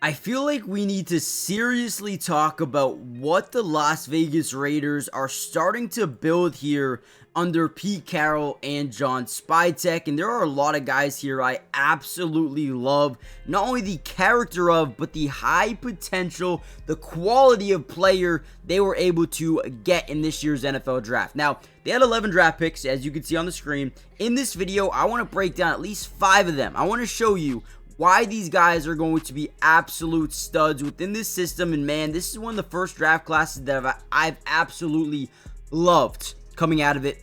I feel like we need to seriously talk about what the Las Vegas Raiders are starting to build here under Pete Carroll and John Spytek. And there are a lot of guys here I absolutely love, not only the character of, but the high potential, the quality of player they were able to get in this year's NFL draft. Now, they had 11 draft picks, as you can see on the screen. In this video, I want to break down at least 5 of them. I want to show you why these guys are going to be absolute studs within this system. And man, this is one of the first draft classes that I've absolutely loved coming out of it.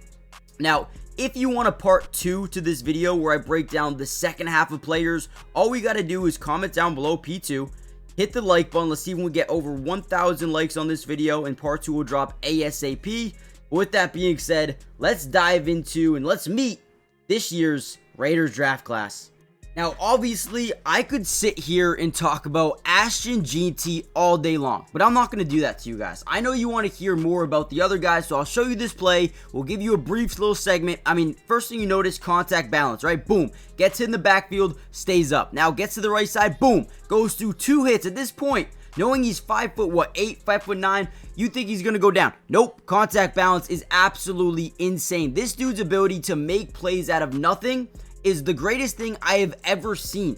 Now, if you want a part 2 to this video where I break down the second half of players, all we got to do is comment down below P2, hit the like button. Let's see if we can get over 1,000 likes on this video, and part 2 will drop ASAP. With that being said, let's dive into and let's meet this year's Raiders draft class. Now, obviously, I could sit here and talk about Ashton Jeanty all day long, but I'm not going to do that to you guys. I know you want to hear more about the other guys, so I'll show you this play. We'll give you a brief little segment. I mean, first thing you notice, contact balance, right? Boom. Gets in the backfield, stays up. Now, gets to the right side, boom. Goes through 2 hits. At this point, knowing he's 5'8", 5'9", you think he's going to go down. Nope. Contact balance is absolutely insane. This dude's ability to make plays out of nothing is the greatest thing I have ever seen.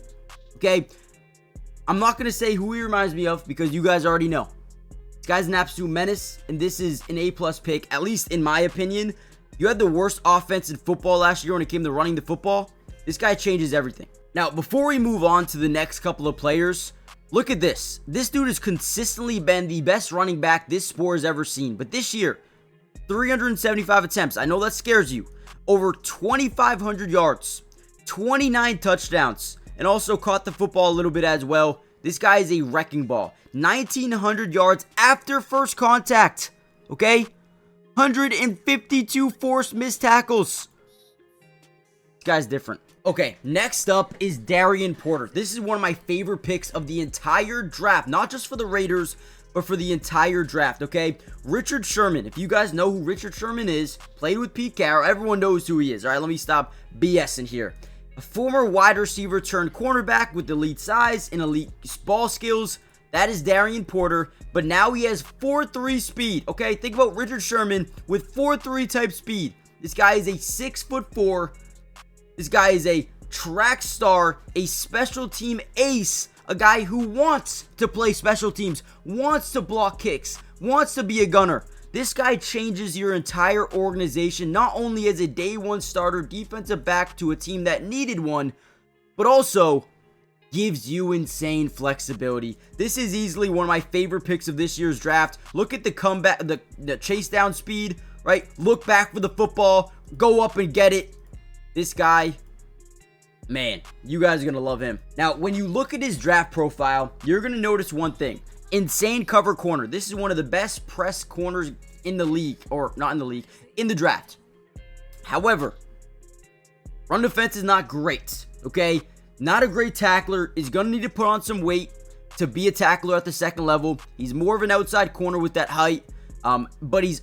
Okay, I'm not going to say who he reminds me of because you guys already know. This guy's an absolute menace, and this is an A+ pick, at least in my opinion. You had the worst offense in football last year when it came to running the football. This guy changes everything. Now, before we move on to the next couple of players, look at this. This dude has consistently been the best running back this sport has ever seen. But this year, 375 attempts. I know that scares you. Over 2,500 yards. 29 touchdowns, and also caught the football a little bit as well. This guy is a wrecking ball. 1,900 yards after first contact. Okay? 152 forced missed tackles. This guy's different. Okay, next up is Darien Porter. This is one of my favorite picks of the entire draft. Not just for the Raiders, but for the entire draft, okay? Richard Sherman. If you guys know who Richard Sherman is, played with Pete Carroll. Everyone knows who he is. All right, let me stop BSing here. A former wide receiver turned cornerback with elite size and elite ball skills. That is Darien Porter, but now he has 4.3 speed, okay? Think about Richard Sherman with 4.3 type speed. This guy is a 6'4". This guy is a track star, a special team ace, a guy who wants to play special teams, wants to block kicks, wants to be a gunner. This guy changes your entire organization, not only as a day one starter defensive back to a team that needed one, but also gives you insane flexibility. This is easily one of my favorite picks of this year's draft. Look at the comeback, the chase down speed, right? Look back for the football, go up and get it. This guy, man, you guys are going to love him. Now, when you look at his draft profile, you're going to notice one thing. Insane cover corner. This is one of the best press corners in the league, or not in the league, in the draft. However, run defense is not great, okay? Not a great tackler. Is going to need to put on some weight to be a tackler at the second level. He's more of an outside corner with that height, but he's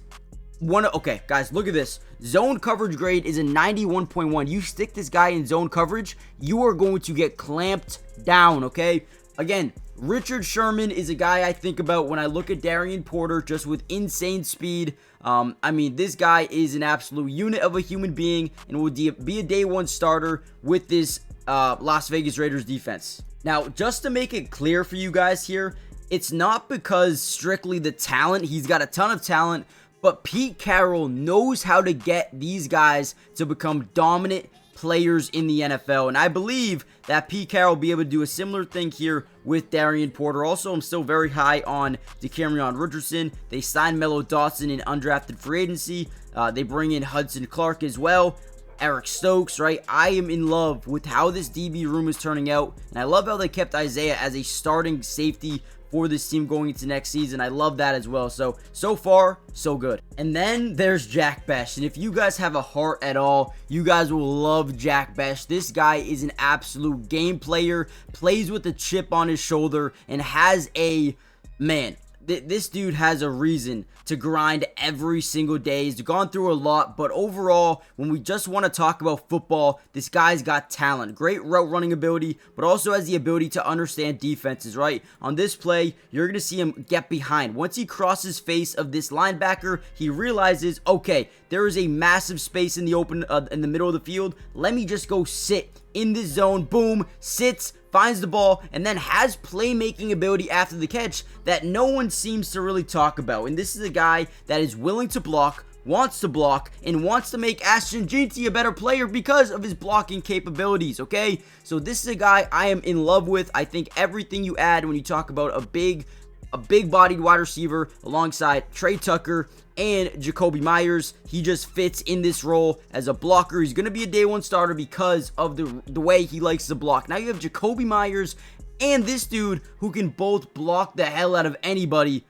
okay, guys, look at this. Zone coverage grade is a 91.1. You stick this guy in zone coverage, you are going to get clamped down, okay? Again, Richard Sherman is a guy I think about when I look at Darien Porter, just with insane speed. I mean, this guy is an absolute unit of a human being and would be a day one starter with this Las Vegas Raiders defense. Now, just to make it clear for you guys here, it's not because strictly the talent. He's got a ton of talent, but Pete Carroll knows how to get these guys to become dominant players in the NFL, and I believe that Pete Carroll will be able to do a similar thing here with Darien Porter. Also, I'm still very high on De'Cameron Richardson. They signed Mello Dotson in undrafted free agency. They bring in Hudson Clark as well. Eric Stokes, right? I am in love with how this DB room is turning out, and I love how they kept Isaiah as a starting safety for this team going into next season. I love that as well. So far, so good. And then there's Jack Bech. And if you guys have a heart at all, you guys will love Jack Bech. This guy is an absolute game player, plays with a chip on his shoulder, and has a, man, this dude has a reason to grind every single day. He's gone through a lot, but overall, when we just want to talk about football, this guy's got talent, great route running ability, but also has the ability to understand defenses, right? On this play, you're going to see him get behind. Once he crosses face of this linebacker, he realizes, okay, there is a massive space in the open, in the middle of the field. Let me just go sit in this zone. Boom, sits, finds the ball, and then has playmaking ability after the catch that no one seems to really talk about. And this is a guy that is willing to block, wants to block, and wants to make Ashton Jeanty a better player because of his blocking capabilities, okay? So this is a guy I am in love with. I think everything you add when you talk about a big-bodied wide receiver alongside Trey Tucker and Jakobi Meyers, he just fits in this role as a blocker. He's going to be a day one starter because of the way he likes to block. Now you have Jakobi Meyers and this dude who can both block the hell out of anybody.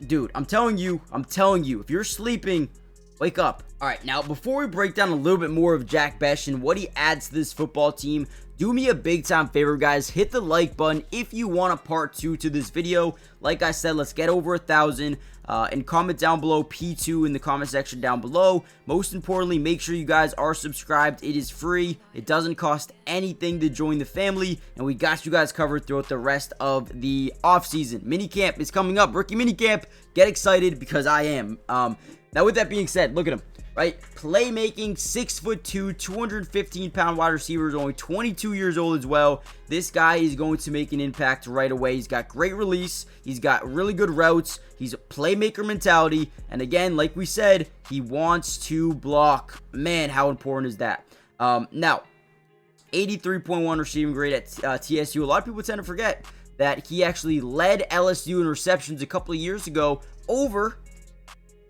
Dude, I'm telling you, if you're sleeping, wake up. All right, now before we break down a little bit more of Jack Bech and what he adds to this football team, do me a big time favor, guys. Hit the like button if you want a part 2 to this video. Like I said, let's get over 1,000. And comment down below P2 in the comment section down below. Most importantly, make sure you guys are subscribed. It is free. It doesn't cost anything to join the family. And we got you guys covered throughout the rest of the offseason. Minicamp is coming up. Rookie minicamp. Get excited because I am. Now with that being said, look at him. Right, playmaking, 6'2", 215-pound wide receiver, is only 22 years old as well. This guy is going to make an impact right away. He's got great release. He's got really good routes. He's a playmaker mentality. And again, like we said, he wants to block. Man, how important is that? Now, 83.1 receiving grade at TSU. A lot of people tend to forget that he actually led LSU in receptions a couple of years ago over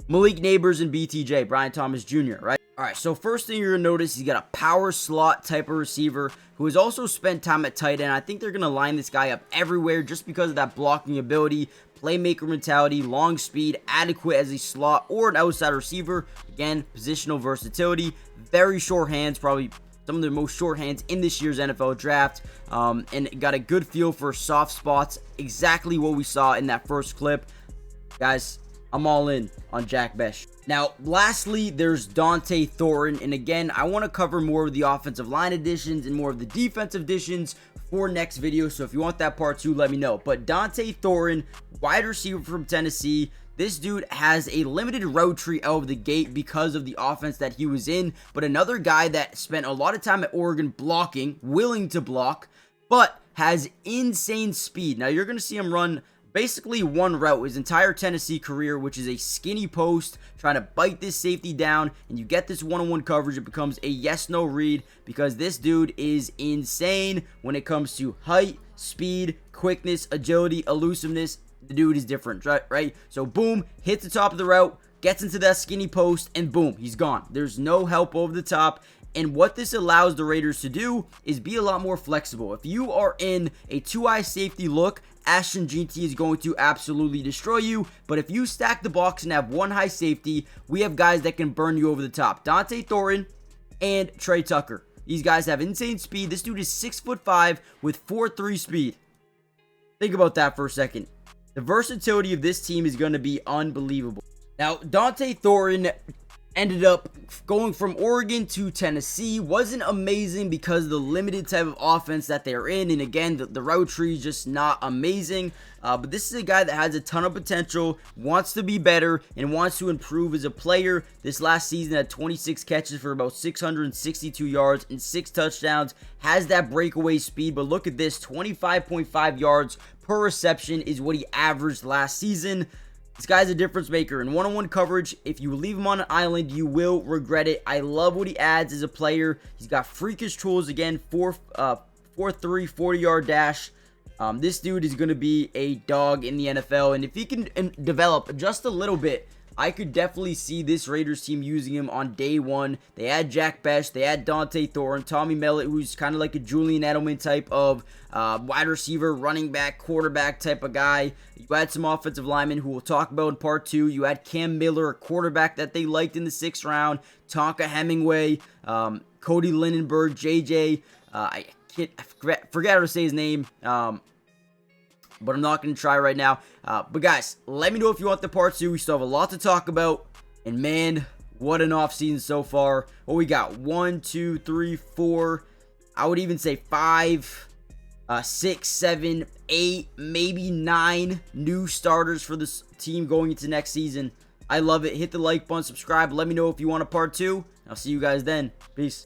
Malik Neighbors and BTJ, Brian Thomas Jr., right? All right, so first thing you're going to notice, he's got a power slot type of receiver who has also spent time at tight end. I think they're going to line this guy up everywhere just because of that blocking ability, playmaker mentality, long speed, adequate as a slot or an outside receiver. Again, positional versatility, very short hands, probably some of the most short hands in this year's NFL draft, and got a good feel for soft spots, exactly what we saw in that first clip. Guys, I'm all in on Jack Bech. Now, lastly, there's Dante Thoren. And again, I want to cover more of the offensive line additions and more of the defensive additions for next video. So if you want that part 2, let me know. But Dante Thoren, wide receiver from Tennessee. This dude has a limited route tree out of the gate because of the offense that he was in. But another guy that spent a lot of time at Oregon blocking, willing to block, but has insane speed. Now, you're going to see him run basically one route his entire Tennessee career, which is a skinny post, trying to bite this safety down, and you get this one-on-one coverage. It becomes a yes-no read because this dude is insane when it comes to height, speed, quickness, agility, elusiveness. The dude is different, right? So boom, hits the top of the route, gets into that skinny post, and boom, he's gone. There's no help over the top. And what this allows the Raiders to do is be a lot more flexible. If you are in a two-eye safety look, Ashton Jeanty is going to absolutely destroy you. But if you stack the box and have one high safety, we have guys that can burn you over the top. Dont'e Thornton and Trey Tucker. These guys have insane speed. This dude is 6'5" with 4.3 speed. Think about that for a second. The versatility of this team is going to be unbelievable. Now, Dont'e Thornton ended up going from Oregon to Tennessee. Wasn't amazing because of the limited type of offense that they're in. And again, the route tree is just not amazing. But this is a guy that has a ton of potential, wants to be better, and wants to improve as a player. This last season had 26 catches for about 662 yards and 6 touchdowns. Has that breakaway speed, but look at this, 25.5 yards per reception is what he averaged last season. This guy's a difference maker. In one-on-one coverage, if you leave him on an island, you will regret it. I love what he adds as a player. He's got freakish tools. Again, 4.3, 40-yard dash. This dude is going to be a dog in the NFL. And if he can develop just a little bit, I could definitely see this Raiders team using him on day one. They had Jack Bech. They had Dante Thoren. Tommy Mellott, who's kind of like a Julian Edelman type of wide receiver, running back, quarterback type of guy. You had some offensive linemen who we'll talk about in part 2. You had Cam Miller, a quarterback that they liked in the 6th round. Tonka Hemingway, Cody Lindeberg, JJ. I forget how to say his name. but I'm not going to try right now. But guys, let me know if you want the part 2. We still have a lot to talk about, and man, what an offseason so far. What we got? 1, 2, 3, 4. I would even say 5, 6, 7, 8, maybe 9 new starters for this team going into next season. I love it. Hit the like button, subscribe. Let me know if you want a part 2. I'll see you guys then. Peace.